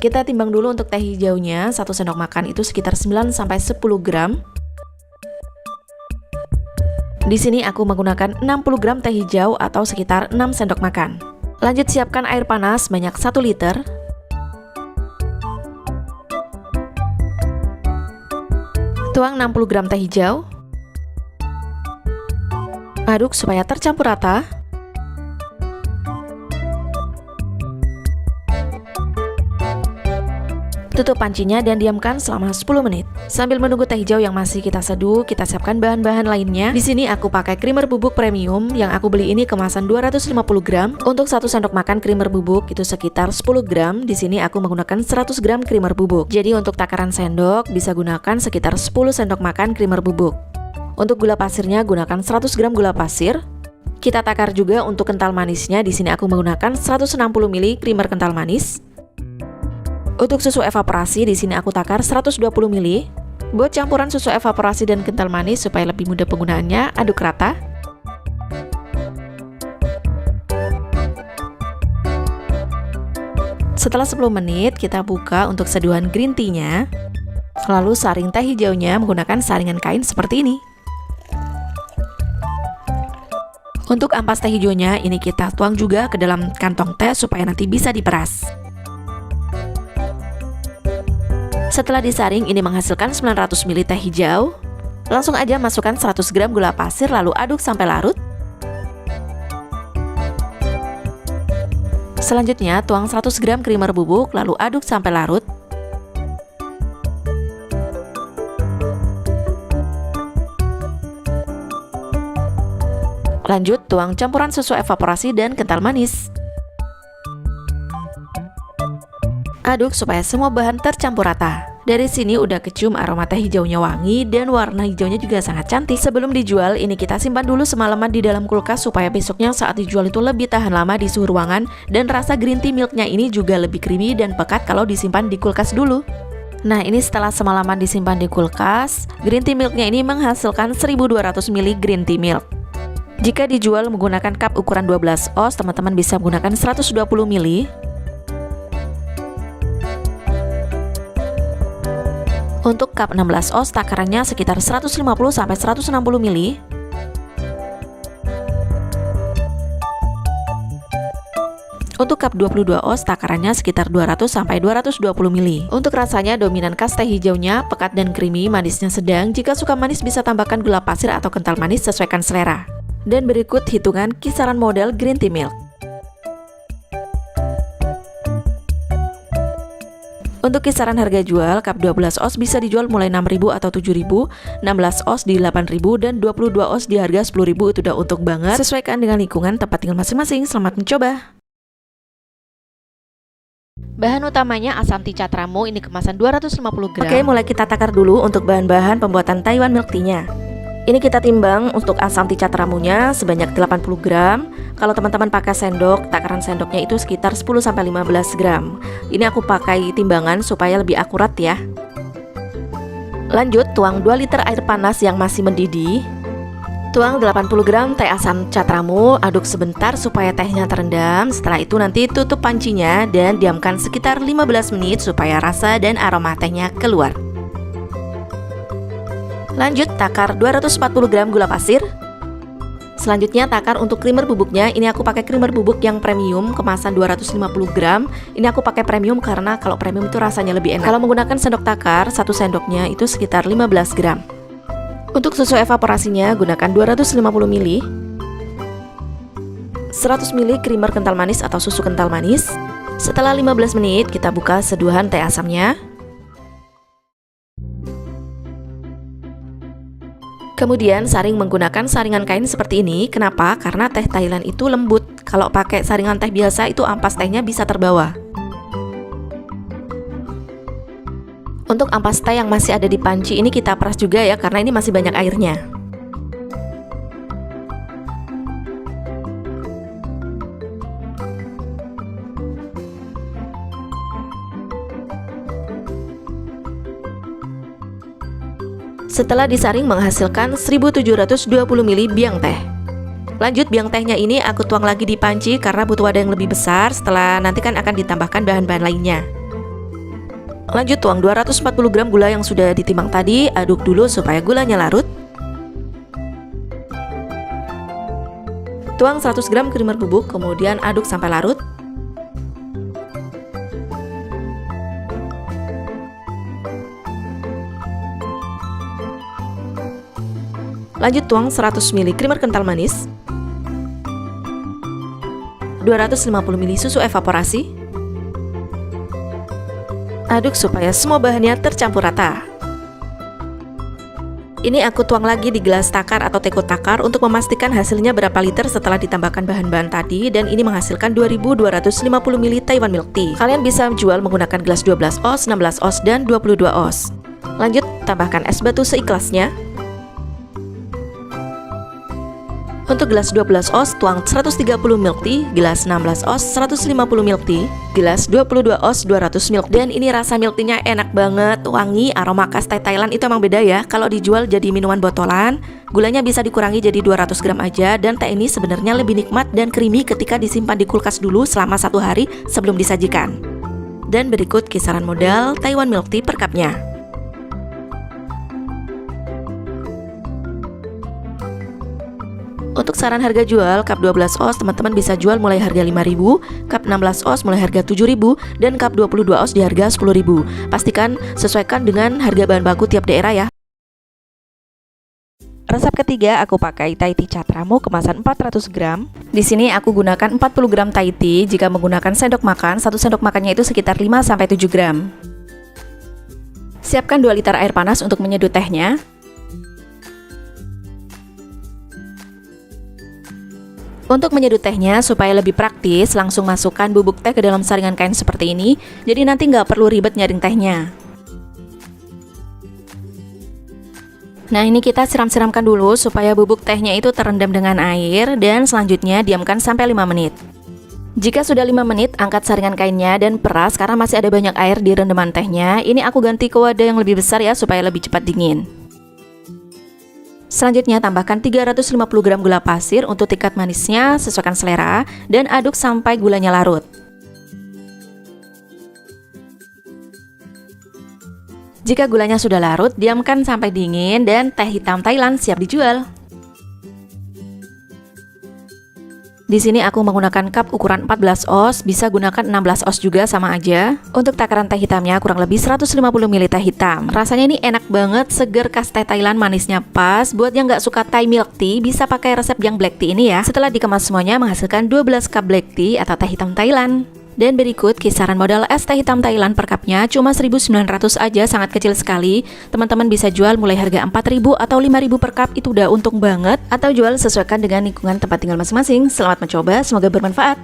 Kita timbang dulu untuk teh hijaunya, 1 sendok makan itu sekitar 9-10 gram. Di sini aku menggunakan 60 gram teh hijau atau sekitar 6 sendok makan. Lanjut siapkan air panas banyak 1 liter. Tuang 60 gram teh hijau. Aduk supaya tercampur rata. Tutup pancinya dan diamkan selama 10 menit. Sambil menunggu teh hijau yang masih kita seduh, kita siapkan bahan-bahan lainnya. Di sini aku pakai creamer bubuk premium yang aku beli ini kemasan 250 gram. Untuk 1 sendok makan creamer bubuk itu sekitar 10 gram. Di sini aku menggunakan 100 gram creamer bubuk. Jadi untuk takaran sendok bisa gunakan sekitar 10 sendok makan creamer bubuk. Untuk gula pasirnya gunakan 100 gram gula pasir. Kita takar juga untuk kental manisnya. Di sini aku menggunakan 160 ml creamer kental manis. Untuk susu evaporasi di sini aku takar 120 ml. Buat campuran susu evaporasi dan kental manis supaya lebih mudah penggunaannya, aduk rata. Setelah 10 menit kita buka untuk seduhan green tea-nya. Lalu saring teh hijaunya menggunakan saringan kain seperti ini. Untuk ampas teh hijaunya ini kita tuang juga ke dalam kantong teh supaya nanti bisa diperas. Setelah disaring, ini menghasilkan 900 ml teh hijau. Langsung aja masukkan 100 gram gula pasir lalu aduk sampai larut. Selanjutnya, tuang 100 gram creamer bubuk lalu aduk sampai larut. Lanjut, tuang campuran susu evaporasi dan kental manis. Aduk supaya semua bahan tercampur rata. Dari sini udah kecium aroma teh hijaunya wangi dan warna hijaunya juga sangat cantik. Sebelum dijual, ini kita simpan dulu semalaman di dalam kulkas supaya besoknya saat dijual itu lebih tahan lama di suhu ruangan. Dan rasa green tea milknya ini juga lebih creamy dan pekat kalau disimpan di kulkas dulu. Nah, ini setelah semalaman disimpan di kulkas, green tea milknya ini menghasilkan 1200 ml green tea milk. Jika dijual menggunakan cup ukuran 12 oz, teman-teman bisa menggunakan 120 ml. Untuk cup 16 oz takarannya sekitar 150-160 ml. Untuk cup 22 oz takarannya sekitar 200-220 ml. Untuk rasanya dominan khas teh hijaunya pekat dan creamy, manisnya sedang. Jika suka manis bisa tambahkan gula pasir atau kental manis sesuaikan selera. Dan berikut hitungan kisaran model green tea milk. Untuk kisaran harga jual, cup 12 oz bisa dijual mulai 6.000 atau 7.000, 16 oz di 8.000, dan 22 oz di harga 10.000. Itu udah untung banget. Sesuaikan dengan lingkungan tempat tinggal masing-masing. Selamat mencoba. Bahan utamanya asam tea catramu, ini kemasan 250 gram. Oke, mulai kita takar dulu untuk bahan-bahan pembuatan Taiwan milk tea-nya. Ini kita timbang untuk asam tea catramunya sebanyak 80 gram. Kalau teman-teman pakai sendok, takaran sendoknya itu sekitar 10-15 gram. Ini aku pakai timbangan supaya lebih akurat ya. Lanjut, tuang 2 liter air panas yang masih mendidih. Tuang 80 gram teh asam catramu, aduk sebentar supaya tehnya terendam. Setelah itu nanti tutup pancinya dan diamkan sekitar 15 menit supaya rasa dan aroma tehnya keluar. Lanjut, takar 240 gram gula pasir. Selanjutnya takar untuk creamer bubuknya. Ini aku pakai creamer bubuk yang premium kemasan 250 gram. Ini aku pakai premium karena kalau premium itu rasanya lebih enak. Kalau menggunakan sendok takar, 1 sendoknya itu sekitar 15 gram. Untuk susu evaporasinya gunakan 250 ml. 100 ml creamer kental manis atau susu kental manis. Setelah 15 menit kita buka seduhan teh asamnya. Kemudian saring menggunakan saringan kain seperti ini. Kenapa? Karena teh Thailand itu lembut. Kalau pakai saringan teh biasa itu ampas tehnya bisa terbawa. Untuk ampas teh yang masih ada di panci ini kita peras juga ya, karena ini masih banyak airnya. Setelah disaring menghasilkan 1720 ml biang teh. Lanjut, biang tehnya ini aku tuang lagi di panci karena butuh wadah yang lebih besar. Setelah nanti kan akan ditambahkan bahan-bahan lainnya. Lanjut tuang 240 gram gula yang sudah ditimbang tadi, aduk dulu supaya gulanya larut. Tuang 100 gram creamer bubuk, kemudian aduk sampai larut. Lanjut tuang 100 ml creamer kental manis, 250 ml susu evaporasi. Aduk supaya semua bahannya tercampur rata. Ini aku tuang lagi di gelas takar atau teko takar untuk memastikan hasilnya berapa liter setelah ditambahkan bahan-bahan tadi, dan ini menghasilkan 2250 ml Taiwan milk tea. Kalian bisa jual menggunakan gelas 12 oz, 16 oz, dan 22 oz. Lanjut, tambahkan es batu seikhlasnya. Untuk gelas 12 oz, tuang 130 milk tea, gelas 16 oz 150 milk tea, gelas 22 oz 200 milk. Dan ini rasa milk tea-nya enak banget, wangi, aroma khas teh Thailand itu emang beda ya. Kalau dijual jadi minuman botolan, gulanya bisa dikurangi jadi 200 gram aja. Dan teh ini sebenarnya lebih nikmat dan creamy ketika disimpan di kulkas dulu selama 1 hari sebelum disajikan. Dan berikut kisaran modal Taiwan milk tea per cupnya. Untuk saran harga jual, cup 12 oz teman-teman bisa jual mulai harga 5.000, cup 16 oz mulai harga 7.000, dan cup 22 oz di harga 10.000. Pastikan sesuaikan dengan harga bahan baku tiap daerah ya. Resep ketiga aku pakai Thai tea Catramu kemasan 400 gram. Di sini aku gunakan 40 gram Thai tea. Jika menggunakan sendok makan, 1 sendok makannya itu sekitar 5-7 gram. Siapkan 2 liter air panas untuk menyeduh tehnya. Untuk menyeduh tehnya supaya lebih praktis, langsung masukkan bubuk teh ke dalam saringan kain seperti ini. Jadi nanti nggak perlu ribet nyaring tehnya. Nah, ini kita siram-siramkan dulu supaya bubuk tehnya itu terendam dengan air, dan selanjutnya diamkan sampai 5 menit. Jika sudah 5 menit, angkat saringan kainnya dan peras karena masih ada banyak air di rendaman tehnya. Ini aku ganti ke wadah yang lebih besar ya supaya lebih cepat dingin. Selanjutnya tambahkan 350 gram gula pasir untuk tingkat manisnya sesuaikan selera, dan aduk sampai gulanya larut. Jika gulanya sudah larut, diamkan sampai dingin dan teh hitam Thailand siap dijual. Di sini aku menggunakan cup ukuran 14 oz, bisa gunakan 16 oz juga sama aja. Untuk takaran teh hitamnya kurang lebih 150 ml teh hitam. Rasanya ini enak banget, seger khas teh Thailand, manisnya pas. Buat yang nggak suka Thai milk tea, bisa pakai resep yang black tea ini ya. Setelah dikemas semuanya menghasilkan 12 cup black tea atau teh hitam Thailand. Dan berikut kisaran modal es teh hitam Thailand per cupnya cuma 1.900 aja, sangat kecil sekali. Teman-teman bisa jual mulai harga 4.000 atau 5.000 per cup, itu udah untung banget. Atau jual sesuaikan dengan lingkungan tempat tinggal masing-masing. Selamat mencoba, semoga bermanfaat.